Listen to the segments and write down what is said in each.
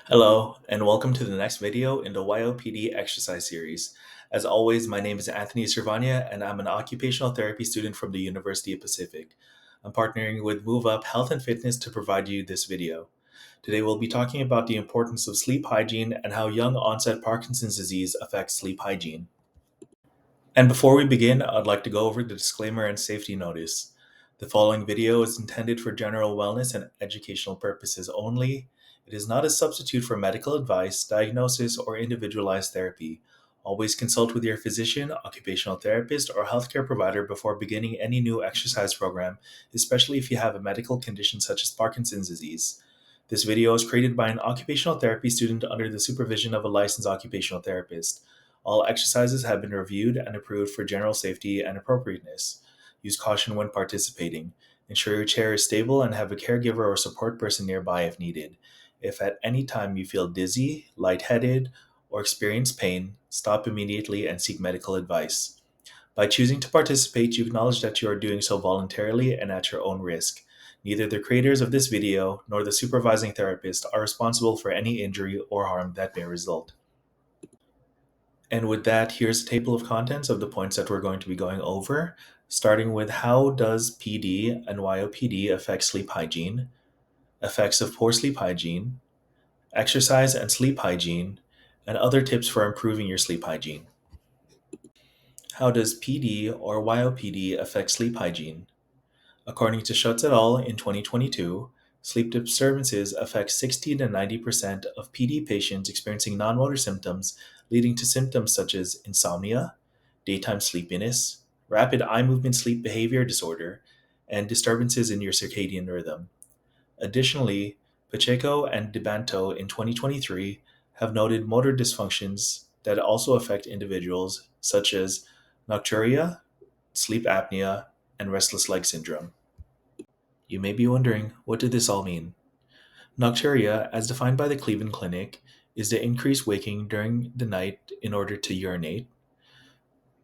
Hello, and welcome to the next video in the YOPD exercise series. As always, my name is Anthony Cervania, and I'm an occupational therapy student from the University of Pacific. I'm partnering with Move Up Health and Fitness to provide you this video. Today, we'll be talking about the importance of sleep hygiene and how young onset Parkinson's disease affects sleep hygiene. And before we begin, I'd like to go over the disclaimer and safety notice. The following video is intended for general wellness and educational purposes only. It is not a substitute for medical advice, diagnosis, or individualized therapy. Always consult with your physician, occupational therapist, or healthcare provider before beginning any new exercise program, especially if you have a medical condition such as Parkinson's disease. This video is created by an occupational therapy student under the supervision of a licensed occupational therapist. All exercises have been reviewed and approved for general safety and appropriateness. Use caution when participating. Ensure your chair is stable and have a caregiver or support person nearby if needed. If at any time you feel dizzy, lightheaded, or experience pain, stop immediately and seek medical advice. By choosing to participate, you acknowledge that you are doing so voluntarily and at your own risk. Neither the creators of this video nor the supervising therapist are responsible for any injury or harm that may result. And with that, here's a table of contents of the points that we're going to be going over, starting with how does PD and YOPD affect sleep hygiene, effects of poor sleep hygiene, exercise and sleep hygiene, and other tips for improving your sleep hygiene. How does PD or YOPD affect sleep hygiene? According to Schutz et al. In 2022, sleep disturbances affect 60 to 90% of PD patients experiencing non-motor symptoms, leading to symptoms such as insomnia, daytime sleepiness, rapid eye movement sleep behavior disorder, and disturbances in your circadian rhythm. Additionally, Pacheco and DeBanto in 2023 have noted motor dysfunctions that also affect individuals, such as nocturia, sleep apnea, and restless leg syndrome. You may be wondering, what did this all mean? Nocturia, as defined by the Cleveland Clinic, is the increased waking during the night in order to urinate.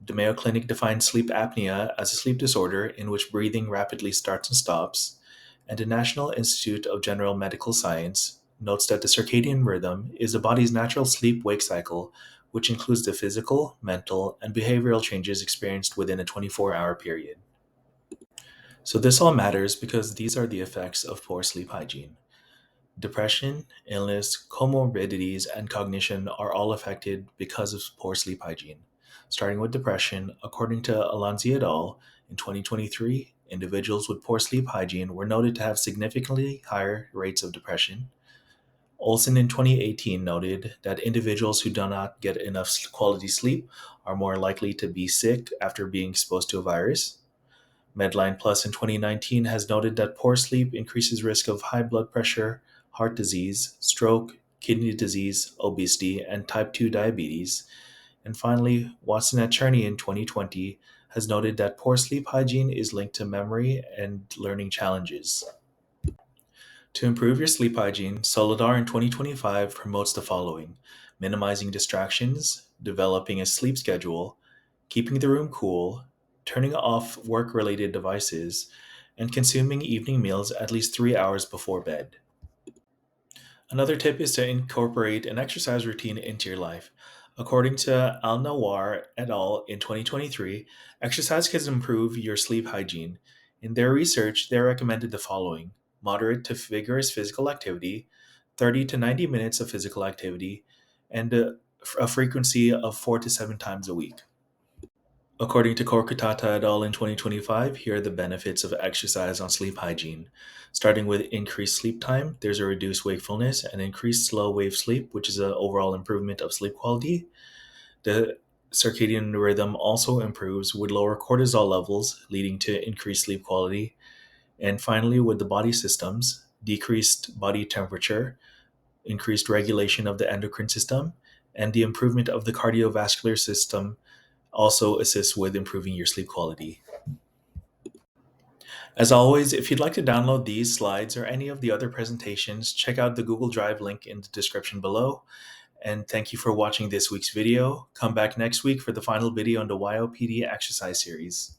The Mayo Clinic defines sleep apnea as a sleep disorder in which breathing rapidly starts and stops, and the National Institute of General Medical Science notes that the circadian rhythm is the body's natural sleep-wake cycle, which includes the physical, mental, and behavioral changes experienced within a 24-hour period. So this all matters because these are the effects of poor sleep hygiene. Depression, illness, comorbidities, and cognition are all affected because of poor sleep hygiene. Starting with depression, according to Alonzi et al., in 2023, individuals with poor sleep hygiene were noted to have significantly higher rates of depression. Olson in 2018 noted that individuals who do not get enough quality sleep are more likely to be sick after being exposed to a virus. Medline Plus in 2019 has noted that poor sleep increases risk of high blood pressure, heart disease, stroke, kidney disease, obesity, and type 2 diabetes. And finally, Watson et Cherney in 2020 has noted that poor sleep hygiene is linked to memory and learning challenges. To improve your sleep hygiene, Solidar in 2025 promotes the following: minimizing distractions, developing a sleep schedule, keeping the room cool, turning off work related devices, and consuming evening meals at least 3 hours before bed. Another tip is to incorporate an exercise routine into your life. According to Al Nawar et al. In 2023, exercise can improve your sleep hygiene. In their research, they recommended the following: moderate to vigorous physical activity, 30 to 90 minutes of physical activity, and a frequency of 4 to 7 times a week. According to Korkutata et al. In 2025, here are the benefits of exercise on sleep hygiene. Starting with increased sleep time, there's a reduced wakefulness and increased slow wave sleep, which is an overall improvement of sleep quality. The circadian rhythm also improves with lower cortisol levels, leading to increased sleep quality. And finally, with the body systems, decreased body temperature, increased regulation of the endocrine system, and the improvement of the cardiovascular system also assists with improving your sleep quality. As always, if you'd like to download these slides or any of the other presentations, check out the Google Drive link in the description below. And thank you for watching this week's video. Come back next week for the final video on the YOPD exercise series.